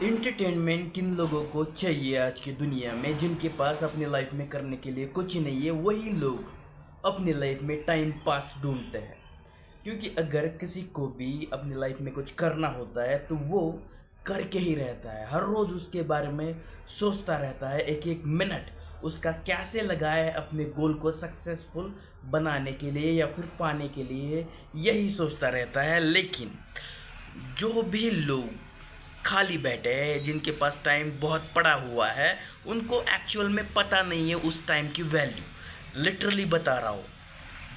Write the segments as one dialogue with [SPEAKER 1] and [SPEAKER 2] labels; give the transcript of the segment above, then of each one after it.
[SPEAKER 1] Entertainment किन लोगों को चाहिए आज की दुनिया में जिनके पास अपनी लाइफ में करने के लिए कुछ नहीं है। वही लोग अपनी लाइफ में टाइम पास ढूंढते हैं। क्योंकि अगर किसी को भी अपनी लाइफ में कुछ करना होता है तो वो करके ही रहता है। हर रोज़ उसके बारे में सोचता रहता है। एक एक मिनट उसका कैसे लगा है अपने गोल को सक्सेसफुल बनाने के लिए या फिर पाने के लिए, यही सोचता रहता है। लेकिन जो भी लोग खाली बैठे हैं, जिनके पास टाइम बहुत पड़ा हुआ है, उनको एक्चुअल में पता नहीं है उस टाइम की वैल्यू। लिटरली बता रहा हूँ,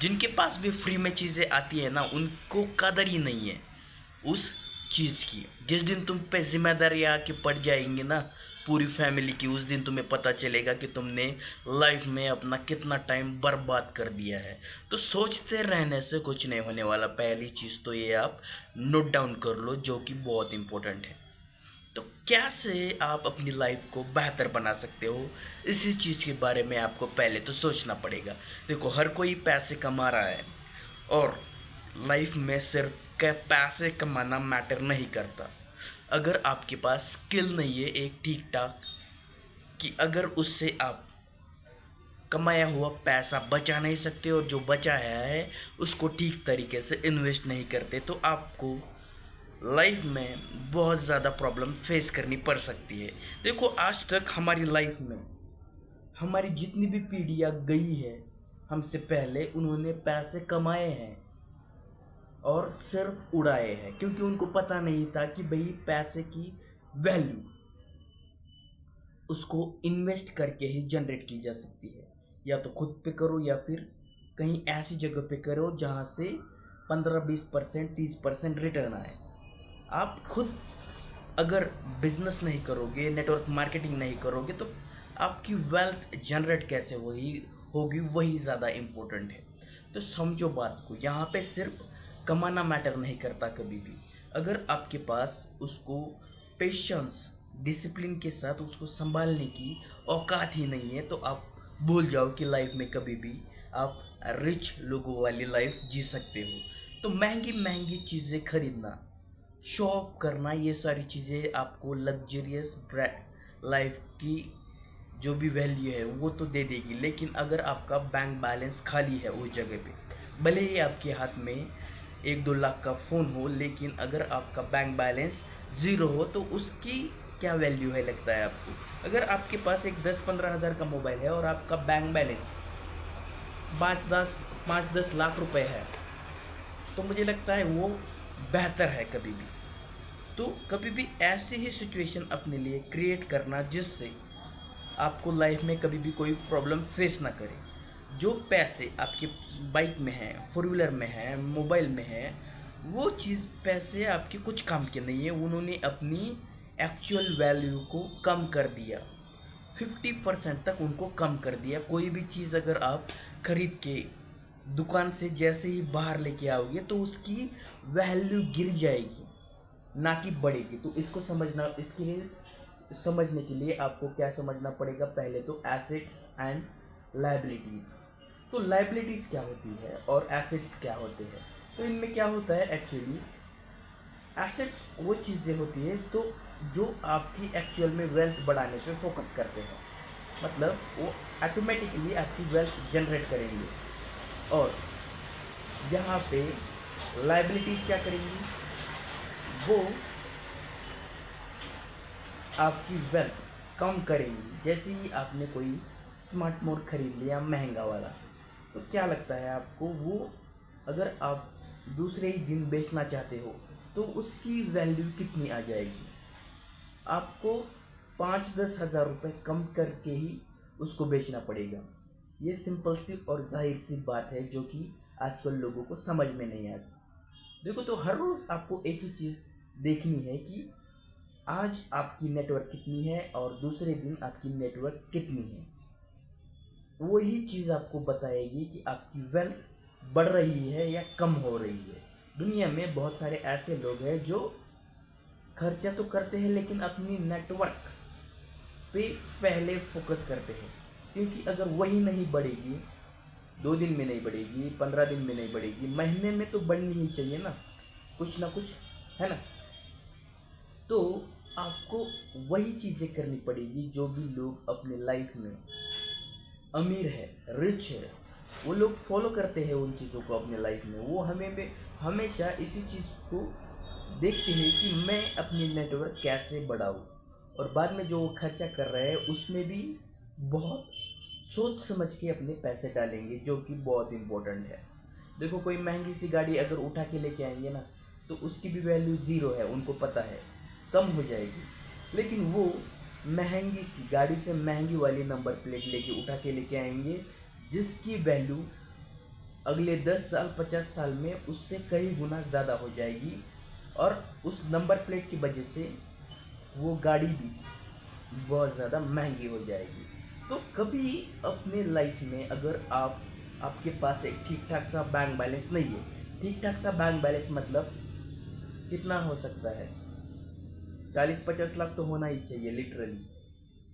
[SPEAKER 1] जिनके पास भी फ्री में चीज़ें आती है ना, उनको कदर ही नहीं है उस चीज़ की। जिस दिन तुम पे जिम्मेदारी आके पड़ जाएंगी ना पूरी फैमिली की, उस दिन तुम्हें पता चलेगा कि तुमने लाइफ में अपना कितना टाइम बर्बाद कर दिया है। तो सोचते रहने से कुछ नहीं होने वाला। पहली चीज़ तो ये आप नोट डाउन कर लो, जो कि बहुत इंपॉर्टेंट है। तो कैसे आप अपनी लाइफ को बेहतर बना सकते हो, इसी चीज़ के बारे में आपको पहले तो सोचना पड़ेगा। देखो, हर कोई पैसे कमा रहा है और लाइफ में सिर्फ के पैसे कमाना मैटर नहीं करता। अगर आपके पास स्किल नहीं है एक ठीक ठाक, कि अगर उससे आप कमाया हुआ पैसा बचा नहीं सकते और जो बचा है उसको ठीक तरीके से इन्वेस्ट नहीं करते, तो आपको लाइफ में बहुत ज़्यादा प्रॉब्लम फेस करनी पड़ सकती है। देखो, आज तक हमारी लाइफ में हमारी जितनी भी पीढ़ियाँ गई है हमसे पहले, उन्होंने पैसे कमाए हैं और सिर्फ उड़ाए हैं, क्योंकि उनको पता नहीं था कि भाई पैसे की वैल्यू उसको इन्वेस्ट करके ही जनरेट की जा सकती है। या तो खुद पे करो या फिर कहीं ऐसी जगह पे करो जहाँ से 15-20% 30% रिटर्न आए। आप खुद अगर बिजनेस नहीं करोगे, नेटवर्क मार्केटिंग नहीं करोगे, तो आपकी वेल्थ जनरेट कैसे होगी वही ज़्यादा इम्पोर्टेंट है। तो समझो बात को, यहाँ पे सिर्फ कमाना मैटर नहीं करता कभी भी। अगर आपके पास उसको पेशेंस डिसिप्लिन के साथ उसको संभालने की औकात ही नहीं है, तो आप भूल जाओ कि लाइफ में कभी भी आप रिच लोगों वाली लाइफ जी सकते हो। तो महंगी महंगी चीज़ें खरीदना, शॉप करना, ये सारी चीज़ें आपको लग्जरियस लाइफ की जो भी वैल्यू है वो तो दे देगी। लेकिन अगर आपका बैंक बैलेंस खाली है उस जगह पे, भले ही आपके हाथ में 1-2 लाख का फ़ोन हो, लेकिन अगर आपका बैंक बैलेंस ज़ीरो हो तो उसकी क्या वैल्यू है लगता है आपको। अगर आपके पास एक 10-15 हज़ार का मोबाइल है और आपका बैंक बैलेंस 5-10 लाख रुपए है, तो मुझे लगता है वो बेहतर है। कभी भी तो कभी भी ऐसी ही सिचुएशन अपने लिए क्रिएट करना जिससे आपको लाइफ में कभी भी कोई प्रॉब्लम फेस ना करे। जो पैसे आपके बाइक में हैं, फोर व्हीलर में हैं, मोबाइल में हैं, वो चीज़ पैसे आपके कुछ काम के नहीं है। उन्होंने अपनी एक्चुअल वैल्यू को कम कर दिया, 50% तक उनको कम कर दिया। कोई भी चीज़ अगर आप खरीद के दुकान से जैसे ही बाहर लेके आओगे तो उसकी वैल्यू गिर जाएगी, ना कि बढ़ेगी। तो इसको समझना, इसके लिए समझने के लिए आपको क्या समझना पड़ेगा, पहले तो एसेट्स एंड लाइबिलिटीज़। तो लाइबिलिटीज़ क्या होती है और एसेट्स क्या होते हैं। तो इनमें क्या होता है एक्चुअली, एसेट्स वो चीज़ें होती है तो जो आपकी एक्चुअल में वेल्थ बढ़ाने पे फोकस करते हैं, मतलब वो ऑटोमेटिकली आपकी वेल्थ जनरेट करेंगे। और यहाँ पे लाइबिलिटीज़ क्या करेंगी, वो आपकी वेल्थ कम करेंगी। जैसे ही आपने कोई स्मार्टफोन खरीद लिया महंगा वाला, तो क्या लगता है आपको, वो अगर आप दूसरे ही दिन बेचना चाहते हो तो उसकी वैल्यू कितनी आ जाएगी। आपको 5-10 हज़ार रुपये कम करके ही उसको बेचना पड़ेगा। ये सिंपल सी और जाहिर सी बात है जो कि आजकल लोगों को समझ में नहीं आती। देखो, तो हर रोज़ आपको एक ही चीज़ देखनी है कि आज आपकी नेटवर्क कितनी है और दूसरे दिन आपकी नेटवर्क कितनी है। वही चीज़ आपको बताएगी कि आपकी वेल्थ बढ़ रही है या कम हो रही है। दुनिया में बहुत सारे ऐसे लोग हैं जो खर्चा तो करते हैं लेकिन अपनी नेटवर्क पे पहले फोकस करते हैं। क्योंकि अगर वही नहीं बढ़ेगी, 2 दिन में नहीं बढ़ेगी, 15 दिन में नहीं बढ़ेगी, महीने में तो बढ़नी ही चाहिए ना कुछ, है ना। तो आपको वही चीज़ें करनी पड़ेगी जो भी लोग अपने लाइफ में अमीर है, रिच है, वो लोग फॉलो करते हैं उन चीज़ों को अपने लाइफ में। वो हमेशा इसी चीज़ को देखते हैं कि मैं अपनी नेटवर्क कैसे बढ़ाऊँ, और बाद में जो वो खर्चा कर रहे हैं उसमें भी बहुत सोच समझ के अपने पैसे डालेंगे, जो कि बहुत इम्पोर्टेंट है। देखो, कोई महंगी सी गाड़ी अगर उठा के लेके आएंगे ना, तो उसकी भी वैल्यू ज़ीरो है, उनको पता है कम हो जाएगी। लेकिन वो महंगी सी गाड़ी से महंगी वाली नंबर प्लेट लेके उठा के लेके आएंगे, जिसकी वैल्यू अगले 10 साल 50 साल में उससे कई गुना ज़्यादा हो जाएगी, और उस नंबर प्लेट की वजह से वो गाड़ी भी बहुत ज़्यादा महंगी हो जाएगी। तो कभी अपने लाइफ में अगर आपके पास एक ठीक ठाक सा बैंक बैलेंस नहीं है, ठीक ठाक सा बैंक बैलेंस मतलब कितना हो सकता है, 40-50 लाख तो होना ही चाहिए लिटरली।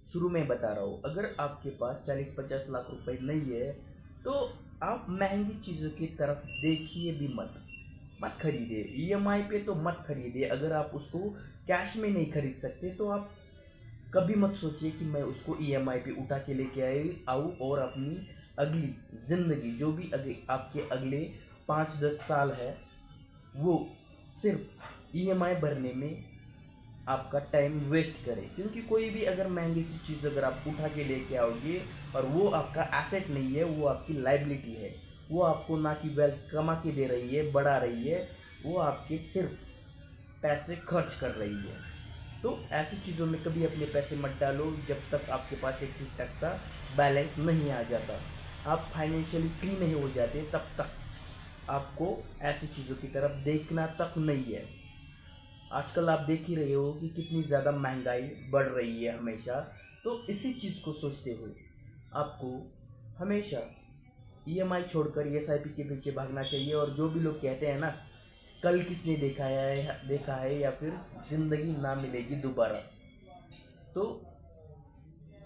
[SPEAKER 1] शुरू में बता रहा हूँ, अगर आपके पास 40-50 लाख रुपए नहीं है तो आप महंगी चीज़ों की तरफ देखिए भी मत खरीदिए। ईएमआई पे तो मत खरीदिए। अगर आप उसको कैश में नहीं खरीद सकते तो आप कभी मत सोचिए कि मैं उसको ईएमआई पे उठा के लेके आऊँ और अपनी अगली ज़िंदगी, जो भी आपके अगले 5-10 साल है, वो सिर्फ ईएमआई भरने में आपका टाइम वेस्ट करें। क्योंकि कोई भी अगर महंगी सी चीज़ अगर आप उठा के लेके आओगे और वो आपका एसेट नहीं है, वो आपकी लाइबिलिटी है, वो आपको ना कि वेल्थ कमा के दे रही है, बढ़ा रही है, वो आपके सिर्फ पैसे खर्च कर रही है। तो ऐसी चीज़ों में कभी अपने पैसे मत डालो जब तक आपके पास एक ठीक ठाक सा बैलेंस नहीं आ जाता, आप फाइनेंशियली फ्री नहीं हो जाते, तब तक आपको ऐसी चीज़ों की तरफ देखना तक नहीं है। आजकल आप देख ही रहे हो कि कितनी ज़्यादा महंगाई बढ़ रही है हमेशा। तो इसी चीज़ को सोचते हुए आपको हमेशा ईएमआई छोड़कर एसआईपी के पीछे भागना चाहिए। और जो भी लोग कहते हैं ना, कल किसने देखा है या फिर ज़िंदगी ना मिलेगी दोबारा, तो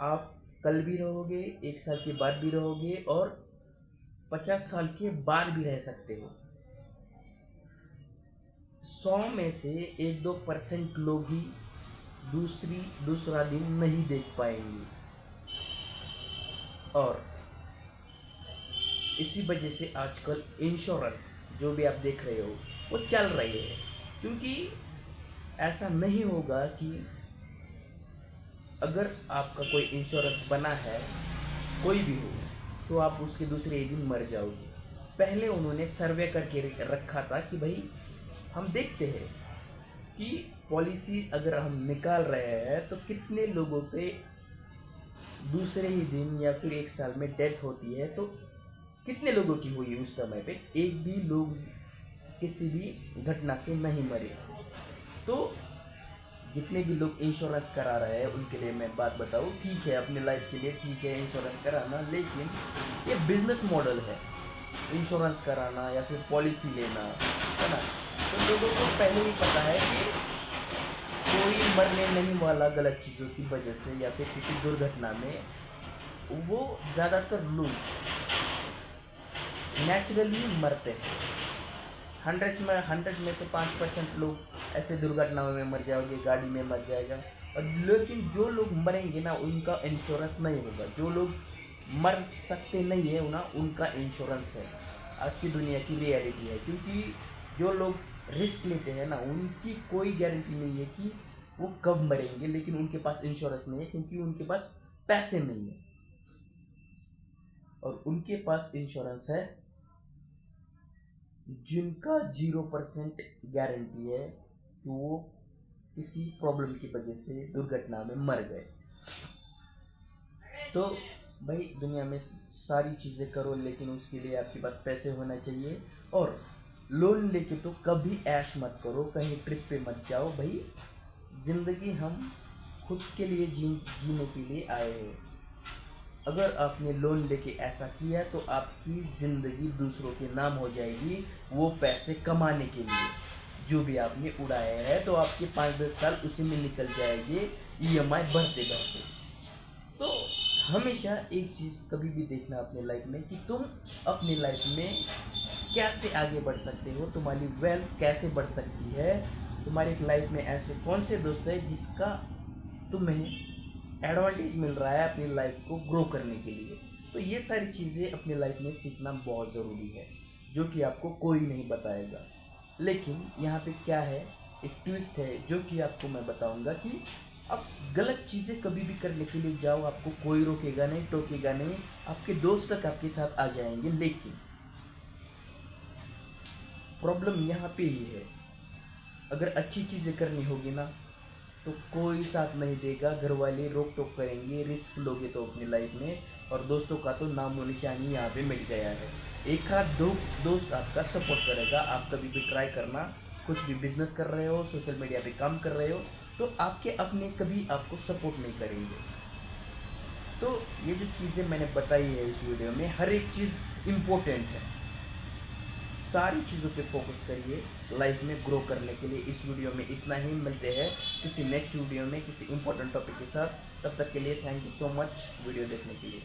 [SPEAKER 1] आप कल भी रहोगे, 1 साल के बाद भी रहोगे, और 50 साल के बाद भी रह सकते हो। 100 में से 1-2% लोग ही दूसरा दिन नहीं देख पाएंगे, और इसी वजह से आजकल इंश्योरेंस जो भी आप देख रहे हो वो चल रही है। क्योंकि ऐसा नहीं होगा कि अगर आपका कोई इंश्योरेंस बना है, कोई भी हो, तो आप उसके दूसरे ही दिन मर जाओगे। पहले उन्होंने सर्वे करके रखा था कि भाई हम देखते हैं कि पॉलिसी अगर हम निकाल रहे हैं तो कितने लोगों पे दूसरे ही दिन या फिर 1 साल में डेथ होती है, तो कितने लोगों की हुई उस समय पे, एक भी लोग किसी भी घटना से नहीं मरे। तो जितने भी लोग इंश्योरेंस करा रहे हैं उनके लिए मैं बात बताऊँ, ठीक है अपने लाइफ के लिए ठीक है इंश्योरेंस कराना, लेकिन ये बिजनेस मॉडल है इंश्योरेंस कराना या फिर पॉलिसी लेना, है ना। तो लोगों को पहले ही पता है कि कोई मरने नहीं वाला गलत चीज़ों की वजह से या फिर किसी दुर्घटना में। वो ज़्यादातर लोग नेचुरली मरते हैं। 100 में से 5% लोग ऐसे दुर्घटनाओं में मर जाओगे, गाड़ी में मर जाएगा। और लेकिन जो लोग मरेंगे ना उनका इंश्योरेंस नहीं होगा। जो लोग मर सकते नहीं है ना उनका इंश्योरेंस है। आज की दुनिया की रियलिटी है। क्योंकि जो लोग रिस्क लेते हैं ना उनकी कोई गारंटी नहीं है कि वो कब मरेंगे, लेकिन उनके पास इंश्योरेंस नहीं है क्योंकि उनके पास पैसे नहीं है। और उनके पास इंश्योरेंस है जिनका 0% गारंटी है कि वो किसी प्रॉब्लम की वजह से दुर्घटना में मर गए। तो भाई दुनिया में सारी चीज़ें करो, लेकिन उसके लिए आपके पास पैसे होना चाहिए। और लोन लेके तो कभी ऐश मत करो, कहीं ट्रिप पे मत जाओ। भाई ज़िंदगी हम खुद के लिए जीने के लिए आए हैं। अगर आपने लोन लेके ऐसा किया तो आपकी ज़िंदगी दूसरों के नाम हो जाएगी, वो पैसे कमाने के लिए जो भी आपने उड़ाया है। तो आपके 5-10 साल उसी में निकल जाएंगे ईएमआई भरते भरते। तो हमेशा एक चीज़ कभी भी देखना अपने लाइफ में कि तुम अपनी लाइफ में कैसे आगे बढ़ सकते हो, तुम्हारी वेल्थ कैसे बढ़ सकती है, तुम्हारी लाइफ में ऐसे कौन से दोस्त है जिसका तुम्हें एडवांटेज मिल रहा है अपनी लाइफ को ग्रो करने के लिए। तो ये सारी चीज़ें अपनी लाइफ में सीखना बहुत ज़रूरी है, जो कि आपको कोई नहीं बताएगा। लेकिन यहाँ पे क्या है, एक ट्विस्ट है जो कि आपको मैं बताऊंगा कि आप गलत चीज़ें कभी भी करने के लिए जाओ, आपको कोई रोकेगा नहीं, टोकेगा नहीं, आपके दोस्त तक आपके साथ आ जाएंगे। लेकिन प्रॉब्लम यहाँ पे ही है, अगर अच्छी चीज़ें करनी होगी ना तो कोई साथ नहीं देगा, घर वाले रोक टोक करेंगे, रिस्क लोगे तो अपनी लाइफ में, और दोस्तों का तो नामो निशानी यहाँ पे मिट गया है। एक आध दो दोस्त आपका सपोर्ट करेगा। आप कभी भी ट्राई करना, कुछ भी बिजनेस कर रहे हो, सोशल मीडिया पे काम कर रहे हो, तो आपके अपने कभी आपको सपोर्ट नहीं करेंगे। तो ये जो चीज़ें मैंने बताई है इस वीडियो में, हर एक चीज़ इम्पोर्टेंट है, सारी चीज़ों पे फोकस करिए लाइफ में ग्रो करने के लिए। इस वीडियो में इतना ही, मिलते हैं किसी नेक्स्ट वीडियो में किसी इंपॉर्टेंट टॉपिक के साथ। तब तक के लिए thank you so much video देखने के लिए।